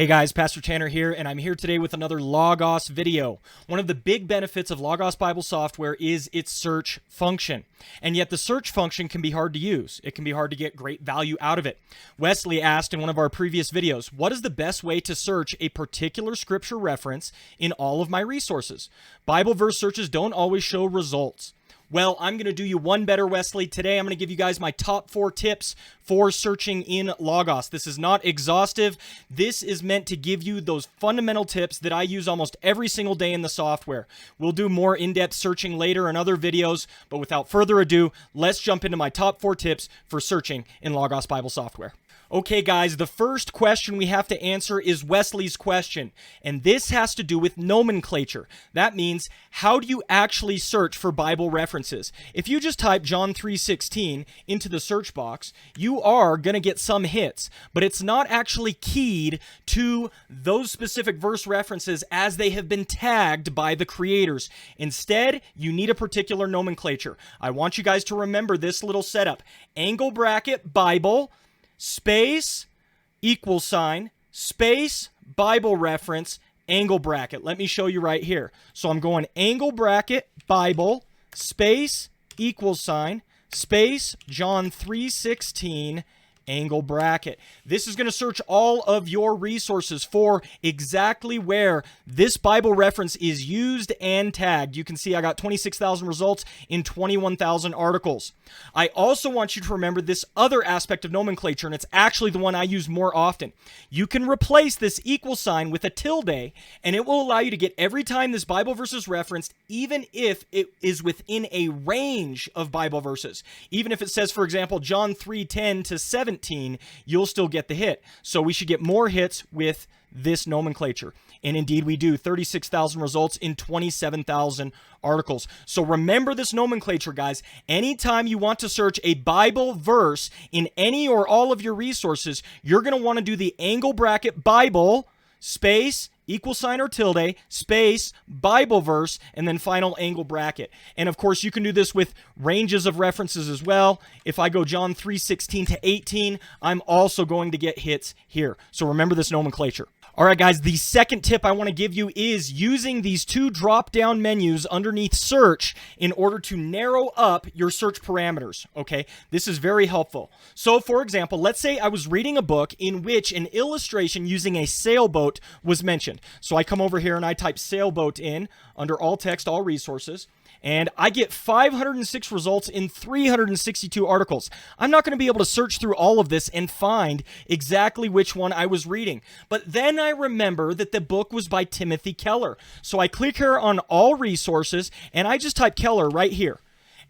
Hey guys, Pastor Tanner here, and I'm here today with another Logos video. One of the big benefits of Logos Bible software is its search function. And yet the search function can be hard to use. It can be hard to get great value out of it. Wesley asked in one of our previous videos, what is the best way to search a particular scripture reference in all of my resources? Bible verse searches don't always show results. Well, I'm going to do you one better, Wesley. Today, I'm going to give you guys my top 4 tips for searching in Logos. This is not exhaustive. This is meant to give you those fundamental tips that I use almost every single day in the software. We'll do more in-depth searching later in other videos, but without further ado, let's jump into my top 4 tips for searching in Logos Bible software. Okay, guys, the first question we have to answer is Wesley's question, and this has to do with nomenclature. That means, how do you actually search for Bible references? If you just type John 3:16 into the search box, you are going to get some hits, but it's not actually keyed to those specific verse references as they have been tagged by the creators. Instead, you need a particular nomenclature. I want you guys to remember this little setup. Angle bracket Bible, space, equal sign, space, Bible reference, angle bracket. Let me show you right here. So I'm going angle bracket, Bible, space, equal sign, space, John 3:16, angle bracket. This is going to search all of your resources for exactly where this Bible reference is used and tagged. You can see I got 26,000 results in 21,000 articles. I also want you to remember this other aspect of nomenclature, and it's actually the one I use more often. You can replace this equal sign with a tilde, and it will allow you to get every time this Bible verse is referenced, even if it is within a range of Bible verses. Even if it says, for example, John 3:10 to 17, you'll still get the hit. So we should get more hits with this nomenclature. And indeed we do. 36,000 results in 27,000 articles. So remember this nomenclature, guys. Anytime you want to search a Bible verse in any or all of your resources, you're going to want to do the angle bracket Bible, space, equal sign or tilde, space, Bible verse, and then final angle bracket. And of course, you can do this with ranges of references as well. If I go John 3:16 to 18, I'm also going to get hits here. So remember this nomenclature. All right, guys, the second tip I want to give you is using these 2 drop-down menus underneath search in order to narrow up your search parameters, okay? This is very helpful. So, for example, let's say I was reading a book in which an illustration using a sailboat was mentioned. So I come over here and I type sailboat in under all text, all resources, and I get 506 results in 362 articles. I'm not going to be able to search through all of this and find exactly which one I was reading. But then I remember that the book was by Timothy Keller. So I click here on all resources, and I just type Keller right here.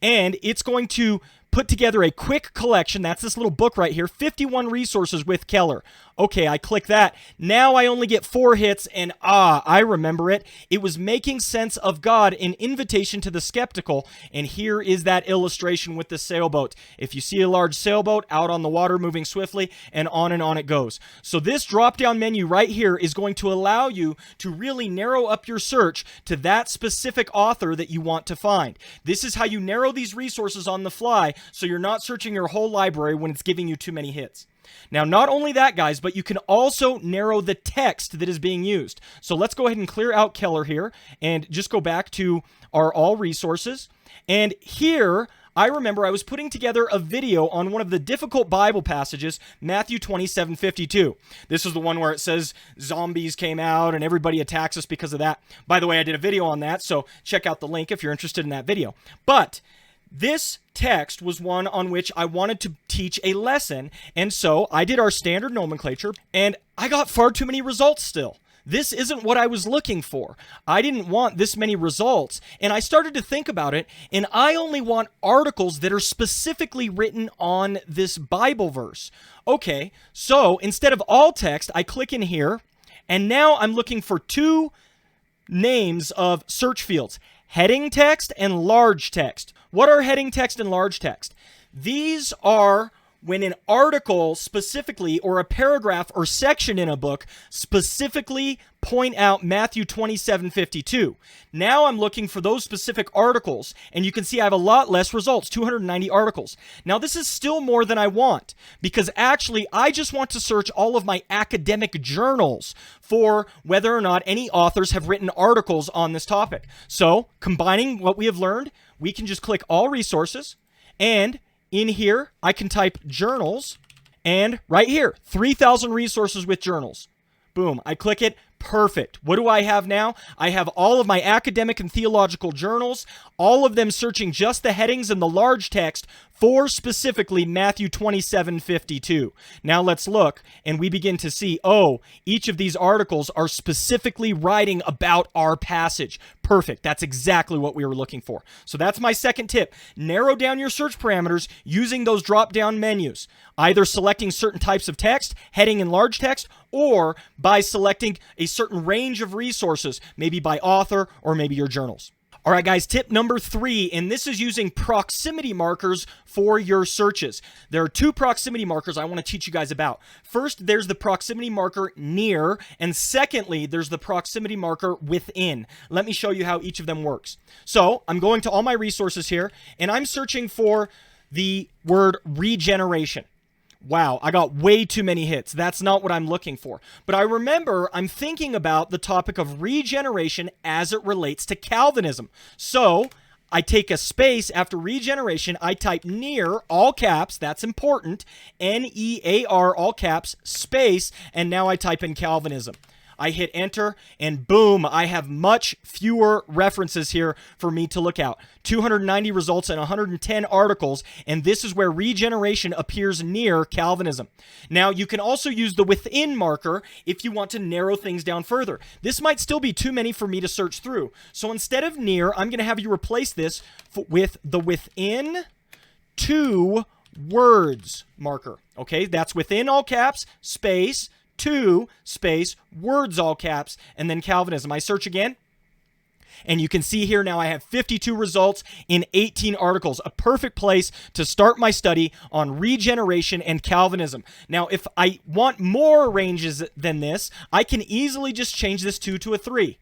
And it's going to put together a quick collection. That's this little book right here, 51 resources with Keller. Okay, I click that. Now I only get 4 hits, and I remember it. It was Making Sense of God, an Invitation to the Skeptical, and here is that illustration with the sailboat. If you see a large sailboat out on the water moving swiftly, and on it goes. So this drop-down menu right here is going to allow you to really narrow up your search to that specific author that you want to find. This is how you narrow these resources on the fly, so you're not searching your whole library when it's giving you too many hits. Now, not only that, guys, but you can also narrow the text that is being used. So let's go ahead and clear out Keller here and just go back to our all resources. And here, I remember I was putting together a video on one of the difficult Bible passages, Matthew 27:52. This is the one where it says zombies came out and everybody attacks us because of that. By the way, I did a video on that, so check out the link if you're interested in that video. But this text was one on which I wanted to teach a lesson, and so I did our standard nomenclature, and I got far too many results still. This isn't what I was looking for. I didn't want this many results, and I started to think about it, and I only want articles that are specifically written on this Bible verse. Okay, so instead of all text, I click in here, and now I'm looking for 2 names of search fields: heading text and large text. What are heading text and large text? These are when an article specifically, or a paragraph or section in a book specifically point out Matthew 27:52. Now I'm looking for those specific articles, and you can see I have a lot less results, 290 articles. Now this is still more than I want, because actually I just want to search all of my academic journals for whether or not any authors have written articles on this topic. So combining what we have learned, we can just click all resources, and in here I can type journals, and right here, 3,000 resources with journals. Boom, I click it. Perfect. What do I have now? I have all of my academic and theological journals, all of them searching just the headings and the large text for specifically Matthew 27:52. Now let's look, and we begin to see, oh, each of these articles are specifically writing about our passage. Perfect. That's exactly what we were looking for. So that's my second tip. Narrow down your search parameters using those drop-down menus, either selecting certain types of text, heading and large text, or by selecting a certain range of resources, maybe by author or maybe your journals. All right, guys, tip number 3, and this is using proximity markers for your searches. There are 2 proximity markers I want to teach you guys about. First, there's the proximity marker near, and secondly, there's the proximity marker within. Let me show you how each of them works. So I'm going to all my resources here, and I'm searching for the word regeneration. Wow, I got way too many hits. That's not what I'm looking for. But I remember I'm thinking about the topic of regeneration as it relates to Calvinism. So I take a space after regeneration. I type near, all caps, that's important, N-E-A-R, all caps, space, and now I type in Calvinism. I hit enter, and boom, I have much fewer references here for me to look out. 290 results and 110 articles, and this is where regeneration appears near Calvinism. Now, you can also use the within marker if you want to narrow things down further. This might still be too many for me to search through. So instead of near, I'm going to have you replace this with the within 2 words marker. Okay, that's within all caps, space, 2, space, words, all caps, and then Calvinism. I search again, and you can see here now I have 52 results in 18 articles, a perfect place to start my study on regeneration and Calvinism. Now, if I want more ranges than this, I can easily just change this 2 to a 3.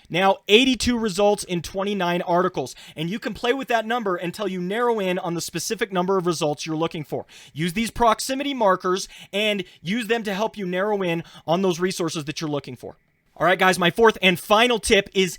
Now, 82 results in 29 articles, and you can play with that number until you narrow in on the specific number of results you're looking for. Use these proximity markers and use them to help you narrow in on those resources that you're looking for. All right, guys, my fourth and final tip is,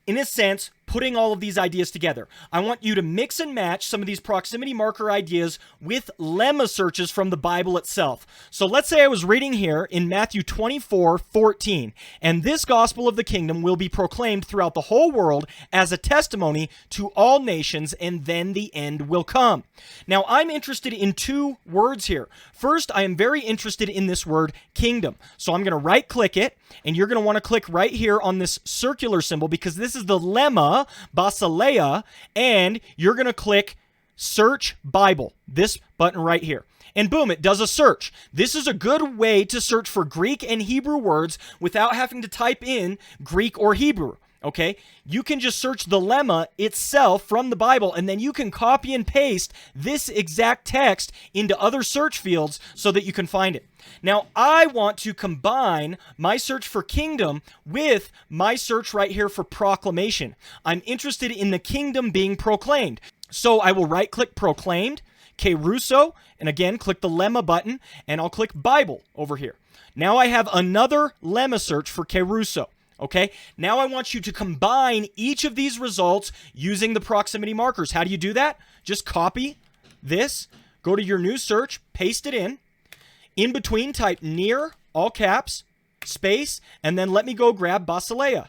in a sense, putting all of these ideas together. I want you to mix and match some of these proximity marker ideas with lemma searches from the Bible itself. So let's say I was reading here in Matthew 24:14, and this gospel of the kingdom will be proclaimed throughout the whole world as a testimony to all nations, and then the end will come. Now, I'm interested in 2 words here. First, I am very interested in this word kingdom. So I'm going to right-click it, and you're going to want to click right here on this circular symbol, because this is the lemma, Basileia, and you're going to click Search Bible, this button right here. And boom, it does a search. This is a good way to search for Greek and Hebrew words without having to type in Greek or Hebrew. Okay, you can just search the lemma itself from the Bible, and then you can copy and paste this exact text into other search fields so that you can find it. Now, I want to combine my search for kingdom with my search right here for proclamation. I'm interested in the kingdom being proclaimed. So I will right-click proclaimed, Kerusso, and again, click the lemma button, and I'll click Bible over here. Now I have another lemma search for Kerusso. Okay, now I want you to combine each of these results using the proximity markers. How do you do that? Just copy this, go to your new search, paste it in between type near, all caps, space, and then let me go grab Basileia.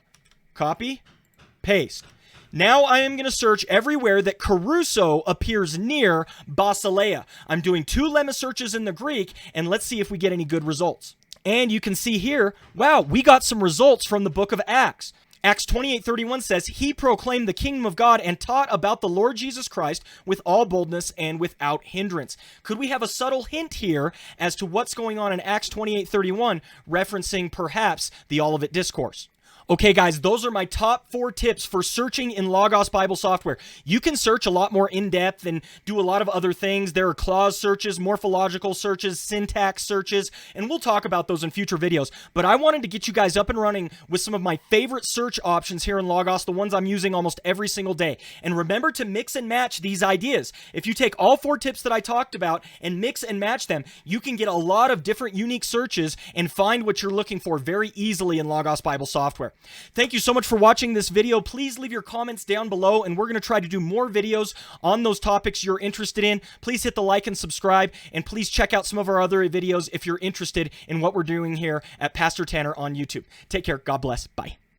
Copy, paste. Now I am going to search everywhere that Kerusso appears near Basileia. I'm doing 2 lemma searches in the Greek, and let's see if we get any good results. And you can see here, wow, we got some results from the book of Acts. Acts 28:31 says, "He proclaimed the kingdom of God and taught about the Lord Jesus Christ with all boldness and without hindrance." Could we have a subtle hint here as to what's going on in Acts 28:31, referencing perhaps the Olivet Discourse? Okay, guys, those are my top 4 tips for searching in Logos Bible software. You can search a lot more in depth and do a lot of other things. There are clause searches, morphological searches, syntax searches, and we'll talk about those in future videos. But I wanted to get you guys up and running with some of my favorite search options here in Logos, the ones I'm using almost every single day. And remember to mix and match these ideas. If you take all 4 tips that I talked about and mix and match them, you can get a lot of different unique searches and find what you're looking for very easily in Logos Bible software. Thank you so much for watching this video. Please leave your comments down below, and we're going to try to do more videos on those topics you're interested in. Please hit the like and subscribe, and please check out some of our other videos if you're interested in what we're doing here at Pastor Tanner on YouTube. Take care. God bless. Bye.